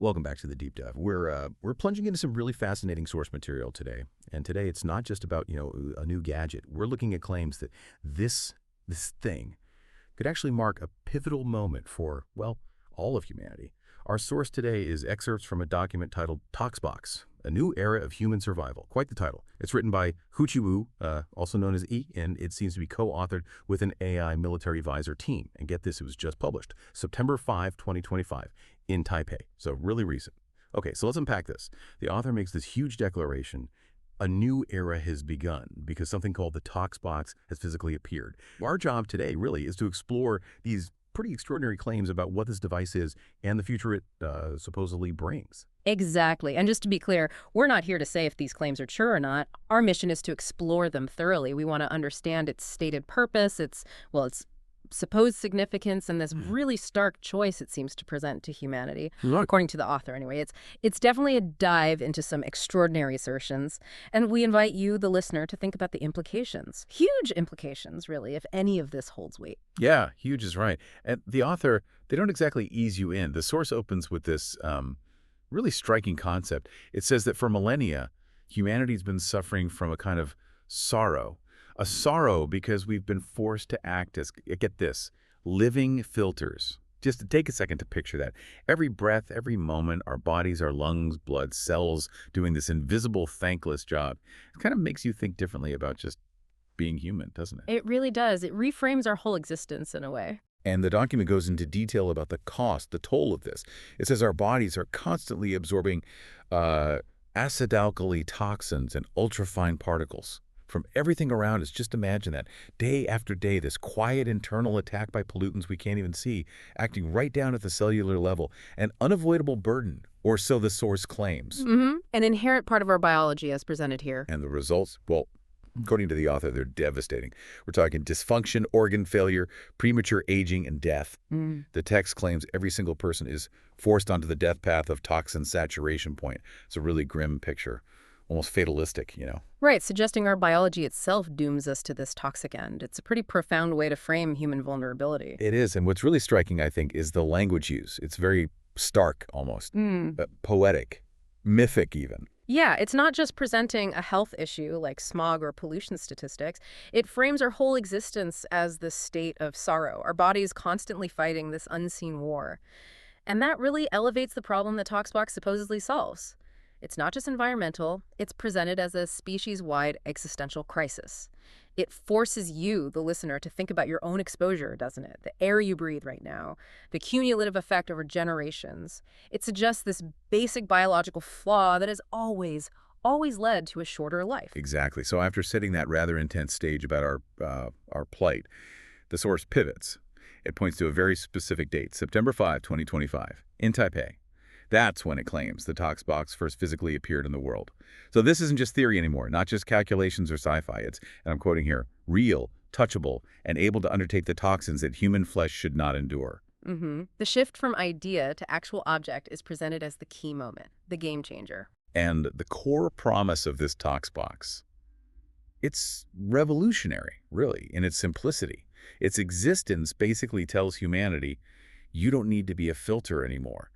Welcome back to the deep dive. We're plunging into some really fascinating source material today, and today it's not just about a new gadget. We're looking at claims that this thing could actually mark a pivotal moment for all of humanity. Our source today is excerpts from a document titled "ToxBox: A New Era of Human Survival." Quite the title. It's written by Huchi Wu, also known as E, and it seems to be co-authored with an AI military advisor team. And get this, it was just published September 5, 2025. In Taipei, so really recent. Okay, so let's unpack this. The author makes this huge declaration. A new era has begun because something called the ToxBox has physically appeared. Our job today really is to explore these pretty extraordinary claims about what this device is and the future it supposedly brings. Exactly. And just to be clear, we're not here to say if these claims are true or not. Our mission is to explore them thoroughly. We want to understand its stated purpose, its supposed significance, and this really stark choice it seems to present to humanity, according to the author anyway. It's definitely a dive into some extraordinary assertions, and we invite you, the listener, to think about the implications. Huge implications, really, if any of this holds weight. Yeah, huge is right. And the author, they don't exactly ease you in. The source opens with this really striking concept. It says that for millennia, humanity's been suffering from a kind of sorrow. A sorrow because we've been forced to act as, get this, living filters. Just to take a second to picture that. Every breath, every moment, our bodies, our lungs, blood, cells doing this invisible, thankless job. It kind of makes you think differently about just being human, doesn't it? It really does. It reframes our whole existence in a way. And the document goes into detail about the cost, the toll of this. It says our bodies are constantly absorbing acid-alkali toxins and ultrafine particles from everything around us. Just imagine that. Day after day, this quiet internal attack by pollutants we can't even see, acting right down at the cellular level. An unavoidable burden, or so the source claims. An inherent part of our biology as presented here. And the results, well, according to the author, they're devastating. We're talking dysfunction, organ failure, premature aging, and death. The text claims every single person is forced onto the death path of toxin saturation point. It's a really grim picture. Almost fatalistic, Right, suggesting our biology itself dooms us to this toxic end. It's a pretty profound way to frame human vulnerability. It is, and what's really striking, I think, is the language use. It's very stark, almost, poetic, mythic even. Yeah, it's not just presenting a health issue like smog or pollution statistics. It frames our whole existence as the state of sorrow. Our bodies constantly fighting this unseen war. And that really elevates the problem that ToxBox supposedly solves. It's not just environmental, it's presented as a species-wide existential crisis. It forces you, the listener, to think about your own exposure, doesn't it? The air you breathe right now, the cumulative effect over generations. It suggests this basic biological flaw that has always led to a shorter life. Exactly. So after setting that rather intense stage about our plight, the source pivots. It points to a very specific date, September 5, 2025, in Taipei. That's when it claims the ToxBox first physically appeared in the world. So this isn't just theory anymore, not just calculations or sci-fi. It's, and I'm quoting here, real, touchable, and able to undertake the toxins that human flesh should not endure. The shift from idea to actual object is presented as the key moment, the game changer. And the core promise of this ToxBox, it's revolutionary, really, in its simplicity. Its existence basically tells humanity, you don't need to be a filter anymore.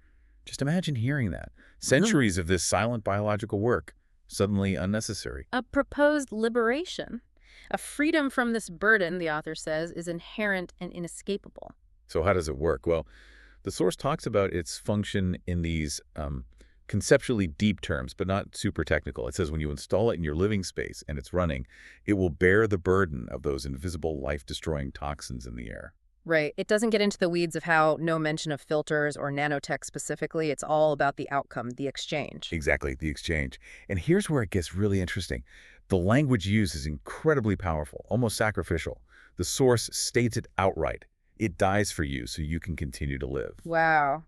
Just imagine hearing that. Centuries of this silent biological work, suddenly unnecessary. A proposed liberation. A freedom from this burden, the author says, is inherent and inescapable. So how does it work? Well, the source talks about its function in these conceptually deep terms, but not super technical. It says when you install it in your living space and it's running, it will bear the burden of those invisible life-destroying toxins in the air. Right. It doesn't get into the weeds of how no mention of filters or nanotech specifically. It's all about the outcome, the exchange. Exactly, the exchange. And here's where it gets really interesting. The language used is incredibly powerful, almost sacrificial. The source states it outright. It dies for you so you can continue to live. Wow.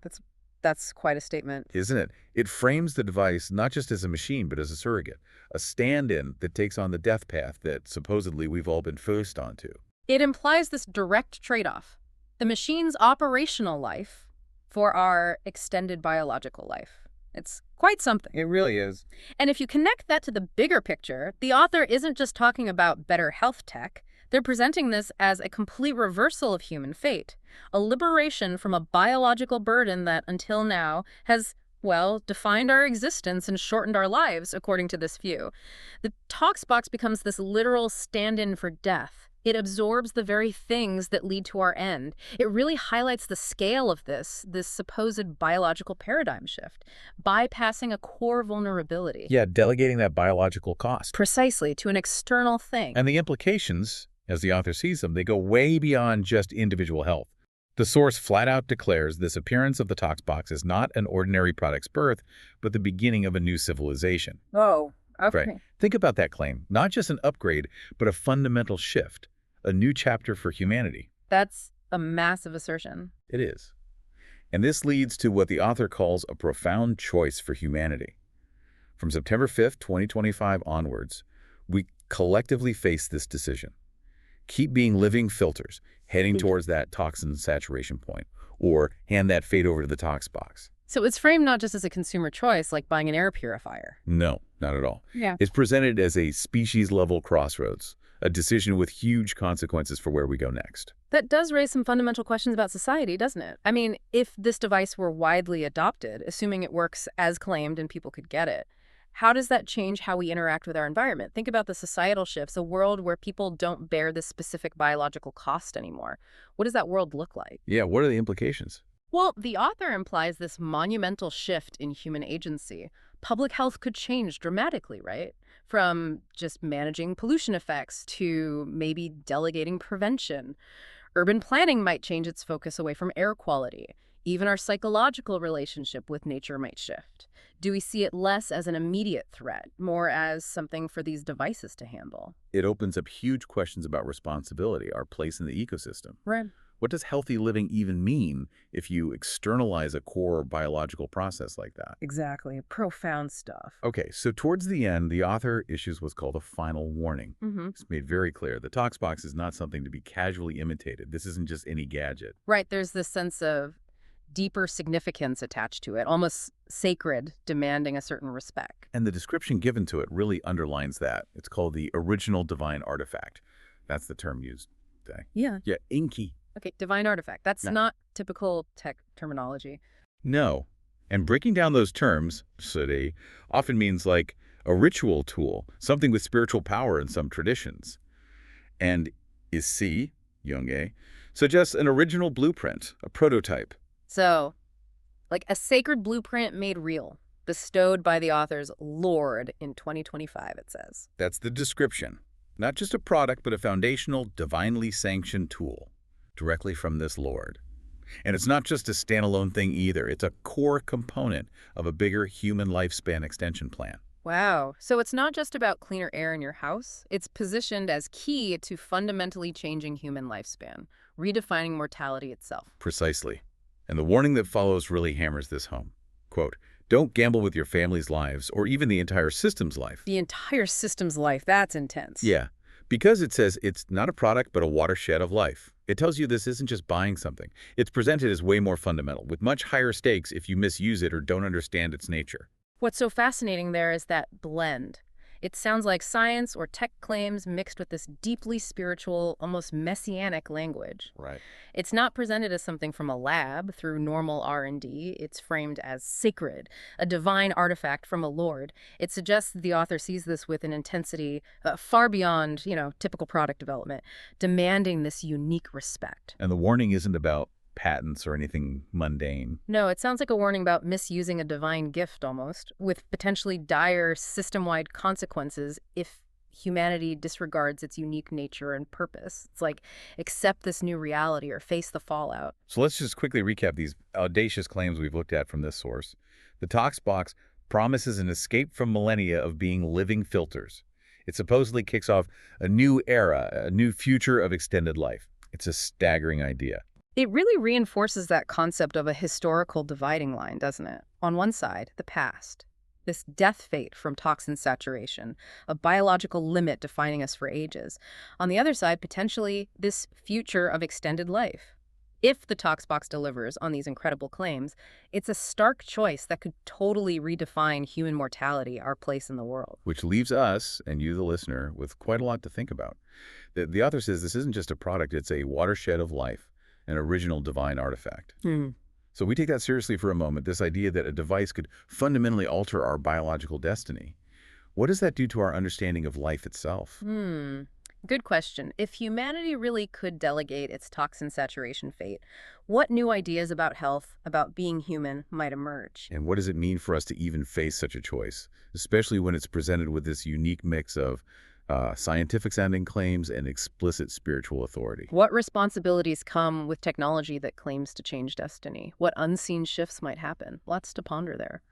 That's quite a statement. Isn't it? It frames the device not just as a machine, but as a surrogate, a stand-in that takes on the death path that supposedly we've all been forced onto. It implies this direct trade-off. The machine's operational life for our extended biological life. It's quite something. It really is. And if you connect that to the bigger picture, the author isn't just talking about better health tech. They're presenting this as a complete reversal of human fate, a liberation from a biological burden that, until now, has Well, defined our existence and shortened our lives, according to this view. The ToxBox becomes this literal stand-in for death. It absorbs the very things that lead to our end. It really highlights the scale of this supposed biological paradigm shift, bypassing a core vulnerability. Yeah, delegating that biological cost. Precisely, to an external thing. And the implications, as the author sees them, they go way beyond just individual health. The source flat out declares this appearance of the ToxBox is not an ordinary product's birth, but the beginning of a new civilization. Oh, okay. Right. Think about that claim. Not just an upgrade, but a fundamental shift. A new chapter for humanity. That's a massive assertion. It is. And this leads to what the author calls a profound choice for humanity. From September 5th, 2025 onwards, we collectively face this decision. Keep being living filters, heading towards that toxin saturation point, or hand that fate over to the ToxBox. So it's framed not just as a consumer choice, like buying an air purifier. No, not at all. Yeah. It's presented as a species-level crossroads, a decision with huge consequences for where we go next. That does raise some fundamental questions about society, doesn't it? I mean, if this device were widely adopted, assuming it works as claimed and people could get it, how does that change how we interact with our environment? Think about the societal shifts, a world where people don't bear this specific biological cost anymore. What does that world look like? Yeah, what are the implications? Well, the author implies this monumental shift in human agency. Public health could change dramatically, right? From just managing pollution effects to maybe delegating prevention. Urban planning might change its focus away from air quality. Even our psychological relationship with nature might shift. Do we see it less as an immediate threat, more as something for these devices to handle? It opens up huge questions about responsibility, our place in the ecosystem. Right. What does healthy living even mean if you externalize a core biological process like that? Exactly. Profound stuff. Okay, so towards the end, the author issues what's called a final warning. Mm-hmm. It's made very clear the ToxBox is not something to be casually imitated. This isn't just any gadget. Right. There's this sense of deeper significance attached to it, almost sacred, demanding a certain respect. And the description given to it really underlines that. It's called the original divine artifact. That's the term used today. Yeah. Yeah, inky. Okay, divine artifact. That's Yeah. not typical tech terminology. No. And breaking down those terms, Sudi, often means like a ritual tool, something with spiritual power in some traditions. And isi, Yonge, suggests an original blueprint, a prototype. So, like a sacred blueprint made real, bestowed by the author's Lord in 2025, it says. That's the description. Not just a product, but a foundational, divinely sanctioned tool, directly from this Lord. And it's not just a standalone thing either. It's a core component of a bigger human lifespan extension plan. Wow. So it's not just about cleaner air in your house. It's positioned as key to fundamentally changing human lifespan, redefining mortality itself. Precisely. And the warning that follows really hammers this home. Quote, don't gamble with your family's lives or even the entire system's life. The entire system's life, that's intense. Yeah, because it says it's not a product but a watershed of life. It tells you this isn't just buying something. It's presented as way more fundamental, with much higher stakes if you misuse it or don't understand its nature. What's so fascinating there is that blend. It sounds like science or tech claims mixed with this deeply spiritual, almost messianic language. Right. It's not presented as something from a lab through normal R&D. It's framed as sacred, a divine artifact from a lord. It suggests that the author sees this with an intensity far beyond, typical product development, demanding this unique respect. And the warning isn't about patents or anything mundane. No, it sounds like a warning about misusing a divine gift almost, with potentially dire system-wide consequences if humanity disregards its unique nature and purpose. It's like, accept this new reality or face the fallout. So let's just quickly recap these audacious claims we've looked at from this source. The ToxBox promises an escape from millennia of being living filters. It supposedly kicks off a new era, a new future of extended life. It's a staggering idea. It really reinforces that concept of a historical dividing line, doesn't it? On one side, the past. This death fate from toxin saturation, a biological limit defining us for ages. On the other side, potentially, this future of extended life. If the ToxBox delivers on these incredible claims, it's a stark choice that could totally redefine human mortality, our place in the world. Which leaves us, and you the listener, with quite a lot to think about. The author says this isn't just a product, it's a watershed of life. An original divine artifact. So we take that seriously for a moment, this idea that a device could fundamentally alter our biological destiny. What does that do to our understanding of life itself? Good question. If humanity really could delegate its toxin saturation fate, what new ideas about health, about being human, might emerge? And what does it mean for us to even face such a choice, especially when it's presented with this unique mix of scientific-sounding claims and explicit spiritual authority? What responsibilities come with technology that claims to change destiny? What unseen shifts might happen? Lots to ponder there.